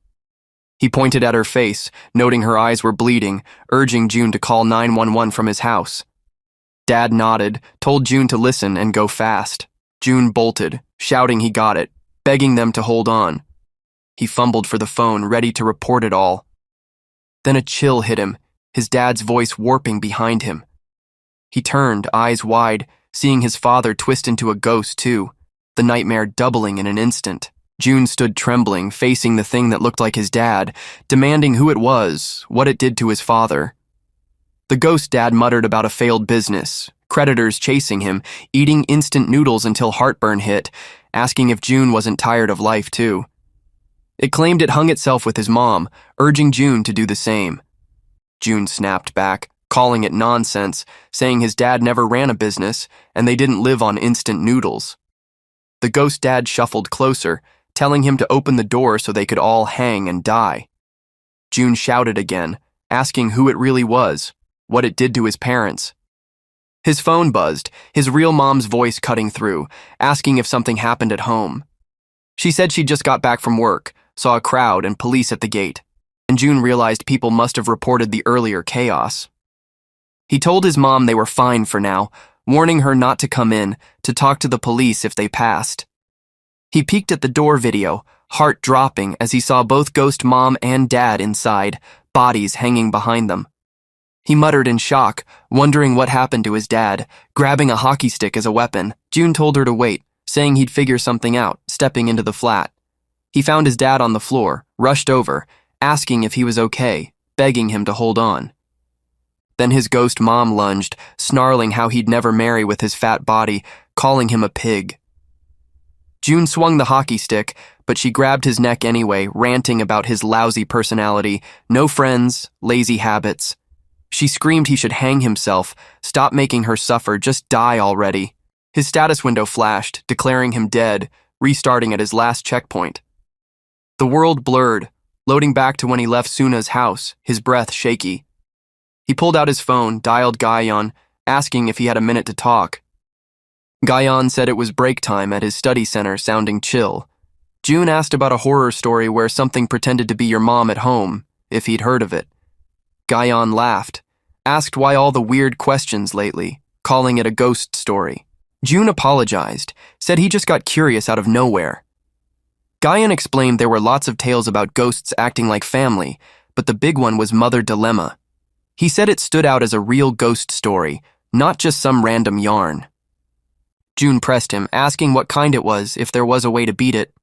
He pointed at her face, noting her eyes were bleeding, urging June to call 911 from his house. Dad nodded, told June to listen and go fast. June bolted, shouting he got it, begging them to hold on. He fumbled for the phone, ready to report it all. Then a chill hit him, his dad's voice warping behind him. He turned, eyes wide, seeing his father twist into a ghost too, the nightmare doubling in an instant. June stood trembling, facing the thing that looked like his dad, demanding who it was, what it did to his father. The ghost dad muttered about a failed business, creditors chasing him, eating instant noodles until heartburn hit, asking if June wasn't tired of life too. It claimed it hung itself with his mom, urging June to do the same. June snapped back, calling it nonsense, saying his dad never ran a business and they didn't live on instant noodles. The ghost dad shuffled closer, telling him to open the door so they could all hang and die. June shouted again, asking who it really was, what it did to his parents. His phone buzzed, his real mom's voice cutting through, asking if something happened at home. She said she'd just got back from work, saw a crowd and police at the gate, and June realized people must have reported the earlier chaos. He told his mom they were fine for now, warning her not to come in, to talk to the police if they passed. He peeked at the door video, heart dropping as he saw both ghost mom and dad inside, bodies hanging behind them. He muttered in shock, wondering what happened to his dad, grabbing a hockey stick as a weapon. June told her to wait, saying he'd figure something out, stepping into the flat. He found his dad on the floor, rushed over, asking if he was okay, begging him to hold on. Then his ghost mom lunged, snarling how he'd never marry with his fat body, calling him a pig. June swung the hockey stick, but she grabbed his neck anyway, ranting about his lousy personality, no friends, lazy habits. She screamed he should hang himself, stop making her suffer, just die already. His status window flashed, declaring him dead, restarting at his last checkpoint. The world blurred, loading back to when he left Suna's house, his breath shaky. He pulled out his phone, dialed Gaeon, asking if he had a minute to talk. Gaeon said it was break time at his study center, sounding chill. June asked about a horror story where something pretended to be your mom at home, if he'd heard of it. Guyon laughed, asked why all the weird questions lately, calling it a ghost story. June apologized, said he just got curious out of nowhere. Guyon explained there were lots of tales about ghosts acting like family, but the big one was Mother Dilemma. He said it stood out as a real ghost story, not just some random yarn. June pressed him, asking what kind it was, if there was a way to beat it.